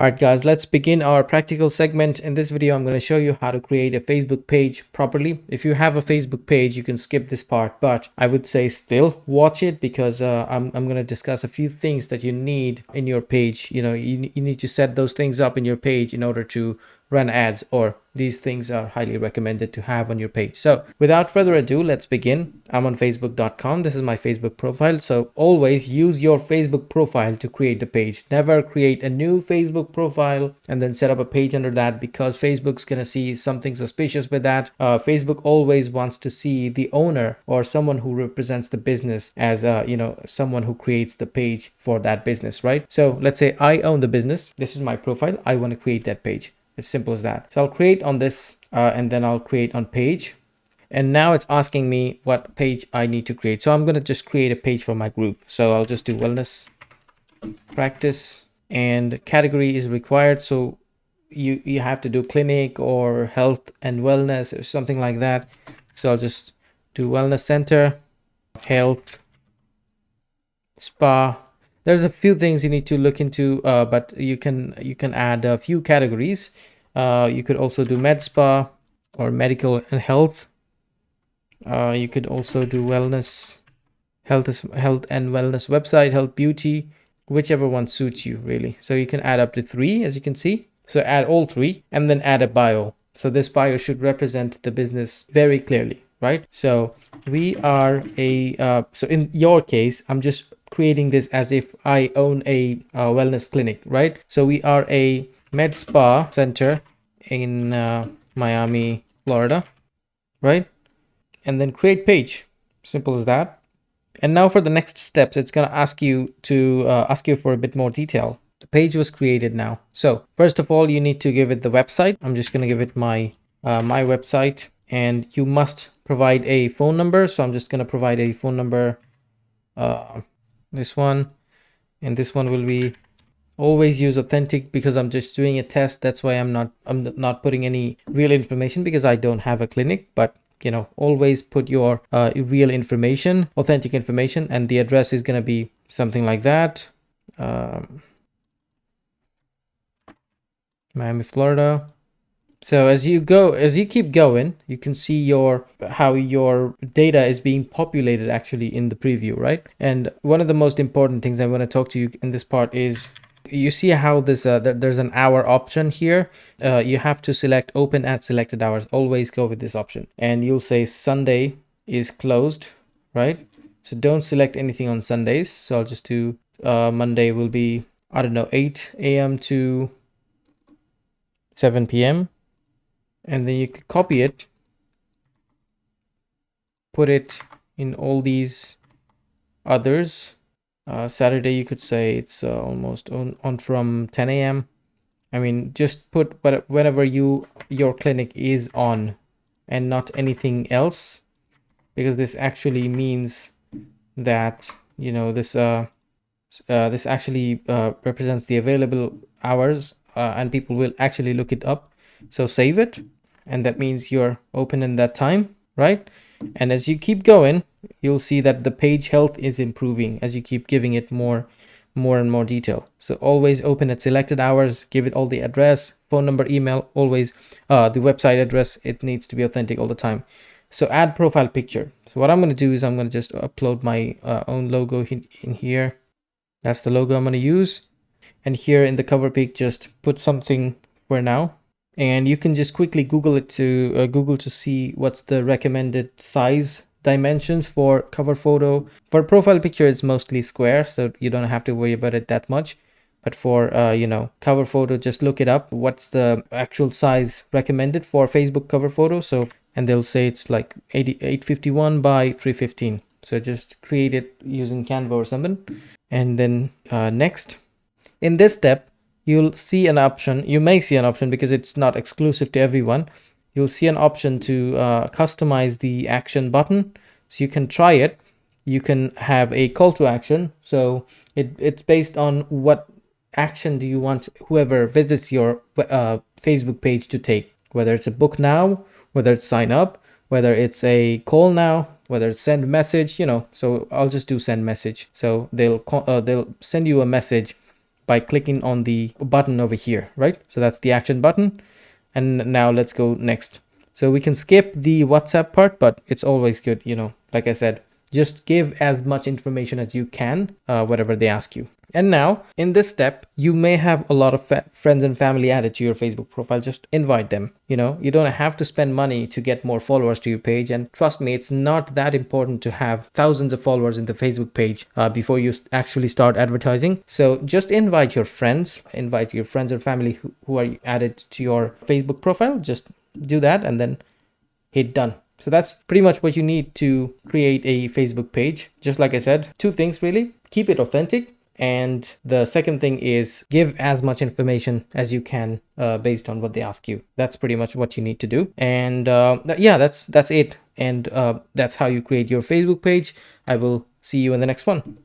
All right, guys, let's begin our practical segment. In this video, I'm going to show you how to create a Facebook page properly. If you have a Facebook page, you can skip this part, but I would say still watch it because I'm going to discuss a few things that you need in your page. You know, you need to set those things up in your page in order to run ads, or these things are highly recommended to have on your page. So without further ado, let's begin. I'm on facebook.com. This is my Facebook profile. So always use your Facebook profile to create the page. Never create a new Facebook profile and then set up a page under that, because Facebook's gonna see something suspicious with that. Facebook always wants to see the owner or someone who represents the business as someone who creates the page for that business, right? So let's say I own the business. This is my profile. I want to create that page. As simple as that. So I'll create on this and then I'll create on page. And now it's asking me what page I need to create. So I'm going to just create a page for my group. So I'll just do wellness practice, and category is required. So you have to do clinic or health and wellness or something like that. So I'll just do wellness center, health, spa. There's a few things you need to look into, but you can add a few categories. You could also do med spa or medical and health. You could also do wellness, health and wellness website, health beauty, whichever one suits you really. So you can add up to 3, as you can see. So add all 3 and then add a bio. So this bio should represent the business very clearly, right? So we are so in your case, I'm just creating this as if I own a wellness clinic, right? So we are a med spa center in Miami, Florida, right? And then create page. Simple as that. And now for the next steps, it's going to ask you for a bit more detail. The page was created now. So first of all, you need to give it the website. I'm just going to give it my website, and you must provide a phone number. So I'm just going to provide a phone number, this one, and this one will be always use authentic because I'm just doing a test. That's why I'm not putting any real information, because I don't have a clinic. But always put your real information, authentic information, and the address is going to be something like that. Miami, Florida. So as you keep going, you can see how your data is being populated actually in the preview, right? And one of the most important things I want to talk to you in this part is, you see how this there's an hour option here. You have to select open at selected hours. Always go with this option, and you'll say Sunday is closed, right? So don't select anything on Sundays. So I'll just do Monday will be, I don't know, 8 a.m. to 7 p.m. and then you can copy it, put it in all these others. Saturday, you could say it's almost on from 10 a.m. I mean, just put whenever your clinic is on and not anything else, because this actually means that this actually represents the available hours, and people will actually look it up. So save it, and that means you're open in that time, right? And as you keep going, you'll see that the page health is improving as you keep giving it more and more detail. So always open at selected hours, give it all the address, phone number, email, always the website address. It needs to be authentic all the time. So add profile picture. So what I'm going to do is I'm going to just upload my own logo in here. That's the logo I'm going to use. And here in the cover pic, just put something for now. And you can just quickly Google it to Google to see what's the recommended size dimensions for cover photo. For profile picture, it's mostly square, so you don't have to worry about it that much. But for cover photo, just look it up. What's the actual size recommended for Facebook cover photo? So, and they'll say it's like 851 by 315. So just create it using Canva or something. And then next, in this step, you'll see an option. You may see an option because it's not exclusive to everyone. You'll see an option to customize the action button. So you can try it. You can have a call to action. So it's based on what action do you want whoever visits your Facebook page to take. Whether it's a book now, whether it's sign up, whether it's a call now, whether it's send message. So I'll just do send message. So they'll send you a message by clicking on the button over here, right? So that's the action button. And now let's go next. So we can skip the WhatsApp part, but it's always good, you know, like I said, just give as much information as you can, whatever they ask you. And now in this step, you may have a lot of friends and family added to your Facebook profile. Just invite them. You know, you don't have to spend money to get more followers to your page. And trust me, it's not that important to have thousands of followers in the Facebook page before you actually start advertising. So just invite your friends and family who are added to your Facebook profile. Just do that and then hit done. So that's pretty much what you need to create a Facebook page. Just like I said, two things really: keep it authentic, and the second thing is give as much information as you can based on what they ask you. That's pretty much what you need to do. And yeah, that's it. And that's how you create your Facebook page. I will see you in the next one.